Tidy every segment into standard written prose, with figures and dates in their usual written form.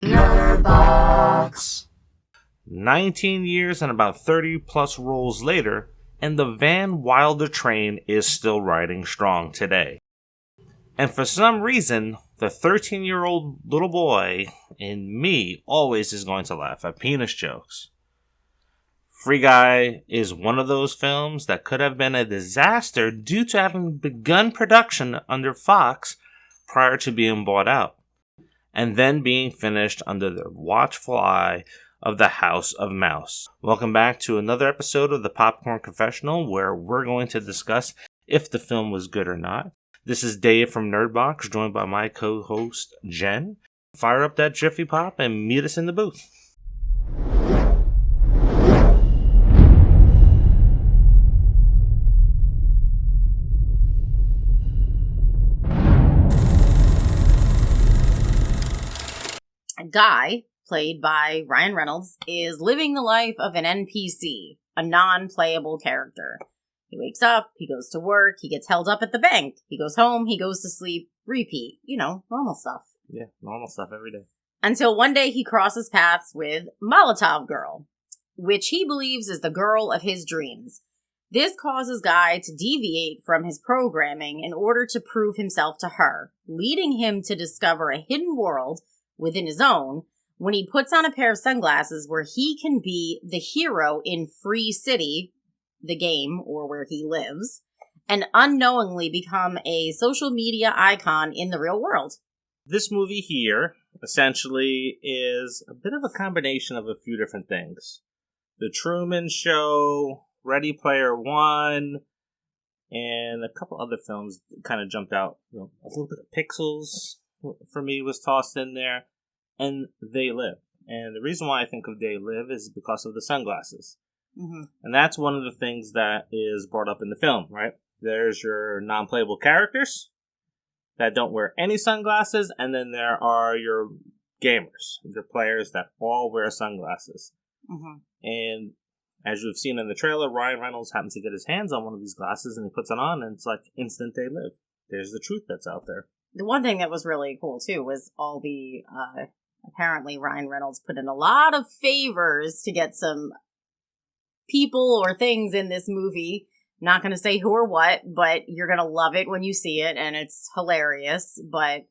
nERD bOX. 19 years and about 30 plus rolls later, and the Van Wilder train is still riding strong today. And for some reason, the 13-year-old little boy in me always is going to laugh at penis jokes. Free Guy is one of those films that could have been a disaster due to having begun production under Fox prior to being bought out, and then being finished under the watchful eye of the House of Mouse. Welcome back to another episode of the Popcorn Confessional, where we're going to discuss if the film was good or not. This is Dave from nERDbox, joined by my co-host Jenn. Fire up that Jiffy Pop and meet us in the booth. Guy, played by Ryan Reynolds, is living the life of an NPC, a non-playable character. He wakes up, he goes to work, he gets held up at the bank, he goes home, he goes to sleep, repeat. You know, normal stuff. Yeah, normal stuff every day. Until one day he crosses paths with Molotov Girl, which he believes is the girl of his dreams. This causes Guy to deviate from his programming in order to prove himself to her, leading him to discover a hidden world within his own when he puts on a pair of sunglasses where he can be the hero in Free City, the game, or where he lives, and unknowingly become a social media icon in the real world. This movie here essentially is a bit of a combination of a few different things. The Truman Show, Ready Player One, and a couple other films that kind of jumped out. You know, a little bit of Pixels for me was tossed in there, and They Live. And the reason why I think of They Live is because of the sunglasses. Mm-hmm. And that's one of the things that is brought up in the film, right? There's your non-playable characters that don't wear any sunglasses, and then there are your gamers, your players that all wear sunglasses. Mm-hmm. And as you've seen in the trailer, Ryan Reynolds happens to get his hands on one of these glasses, and he puts it on, and it's like instant They Live. There's the truth that's out there. The one thing that was really cool, too, was all the, apparently Ryan Reynolds put in a lot of favors to get some people or things in this movie. Not going to say who or what, but you're going to love it when you see it, and it's hilarious. But,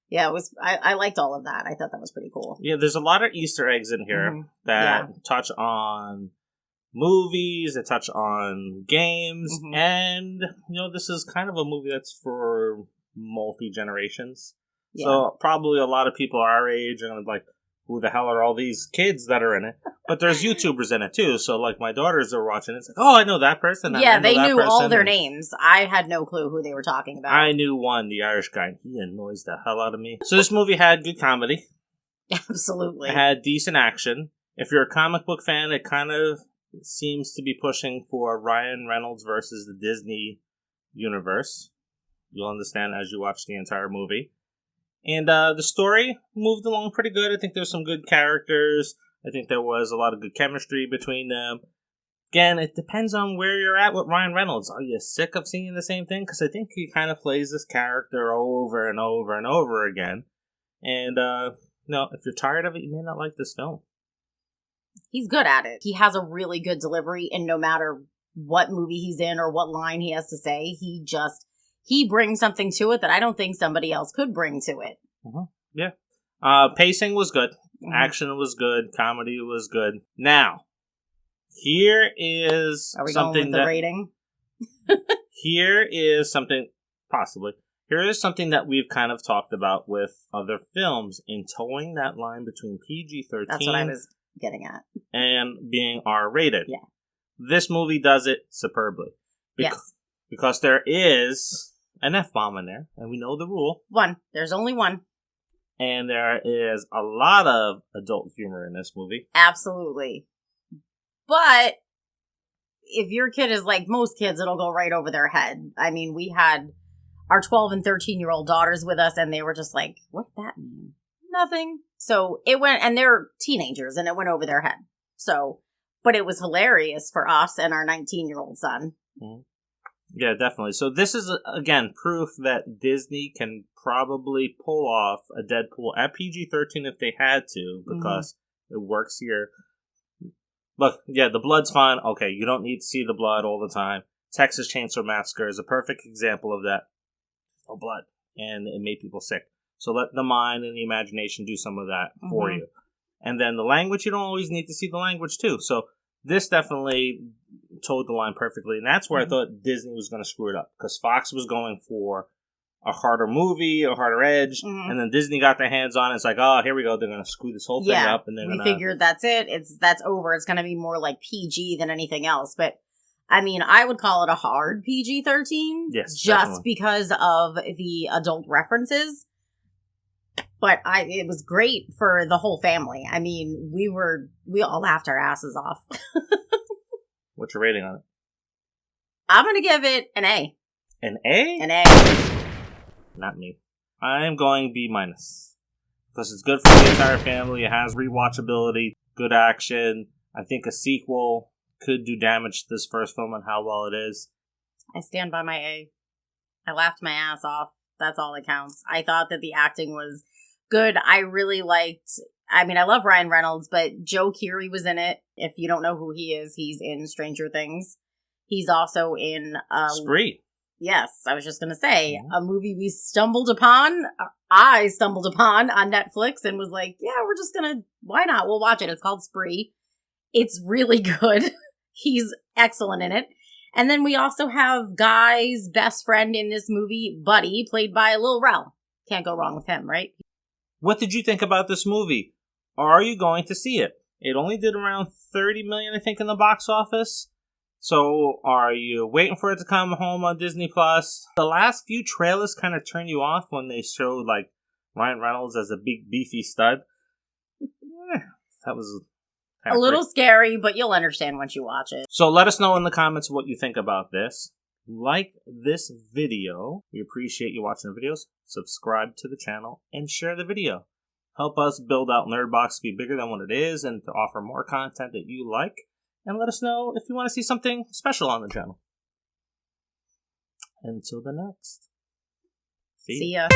yeah, it was. I liked all of that. I thought that was pretty cool. Yeah, there's a lot of Easter eggs in here that touch on movies, that touch on games, and, you know, this is kind of a movie that's for multi-generations. Yeah. So probably a lot of people our age are going to be like, who the hell are all these kids that are in it? But there's YouTubers in it too. So like my daughters are watching it. It's like, oh, I know that person. Yeah, they knew all their names. I had no clue who they were talking about. I knew one, the Irish guy. He annoys the hell out of me. So this movie had good comedy. Absolutely. It had decent action. If you're a comic book fan, it kind of seems to be pushing for Ryan Reynolds versus the Disney universe. You'll understand as you watch the entire movie. And the story moved along pretty good. I think there's some good characters. I think there was a lot of good chemistry between them. Again, it depends on where you're at with Ryan Reynolds. Are you sick of seeing the same thing? Because I think he kind of plays this character over and over and over again. And, no, if you're tired of it, you may not like this film. He's good at it. He has a really good delivery, and no matter what movie he's in or what line he has to say, he brings something to it that I don't think somebody else could bring to it. Mm-hmm. Yeah. Pacing was good. Mm-hmm. Action was good. Comedy was good. Now, here is Are we something going with the rating? Here is something, possibly. Here is something that we've kind of talked about with other films in towing that line between PG-13. That's what I was getting at. And being R-rated. Yeah. This movie does it superbly. Yes. Because there is an F-bomb in there, and we know the rule. One. There's only one. And there is a lot of adult humor in this movie. Absolutely. But if your kid is like most kids, it'll go right over their head. I mean, we had our 12 and 13-year-old daughters with us, and they were just like, what's that mean? Nothing. So it went, and they're teenagers, and it went over their head. So, but it was hilarious for us and our 19-year-old son. Mm-hmm. Yeah, definitely. So this is, again, proof that Disney can probably pull off a Deadpool at PG-13 if they had to, because it works here. Look, yeah, the blood's fine. Okay, you don't need to see the blood all the time. Texas Chainsaw Massacre is a perfect example of that. No blood. And it made people sick. So let the mind and the imagination do some of that for you. And then the language, you don't always need to see the language too. So this definitely towed the line perfectly. And that's where I thought Disney was going to screw it up. Because Fox was going for a harder movie, a harder edge. And then Disney got their hands on it. It's like, oh, here we go. They're going to screw this whole thing up. And we figured that's it. That's over. It's going to be more like PG than anything else. But I mean, I would call it a hard PG-13. Yes, just definitely. Because of the adult references. But it was great for the whole family. I mean, we all laughed our asses off. What's your rating on it? I'm going to give it an A. An A? An A. Not me. I am going B-. Because it's good for the entire family. It has rewatchability, good action. I think a sequel could do damage to this first film and how well it is. I stand by my A. I laughed my ass off. That's all that counts. I thought that the acting was good. I really liked, I mean, I love Ryan Reynolds, but Joe Keery was in it. If you don't know who he is, he's in Stranger Things. He's also in Spree. Yes, I was just going to say, a movie I stumbled upon on Netflix and was like, yeah, we're just going to, why not? We'll watch it. It's called Spree. It's really good. He's excellent in it. And then we also have Guy's best friend in this movie, Buddy, played by Lil Rel. Can't go wrong with him, right? What did you think about this movie? Are you going to see it? It only did around $30 million, I think, in the box office. So are you waiting for it to come home on Disney Plus? The last few trailers kind of turn you off when they showed like Ryan Reynolds as a big beefy stud. That was a little scary, but you'll understand once you watch it. So let us know in the comments what you think about this. Like this video. We appreciate you watching the videos. Subscribe to the channel and share the video. Help us build out NERDbox to be bigger than what it is and to offer more content that you like. And let us know if you want to see something special on the channel. Until the next. See ya.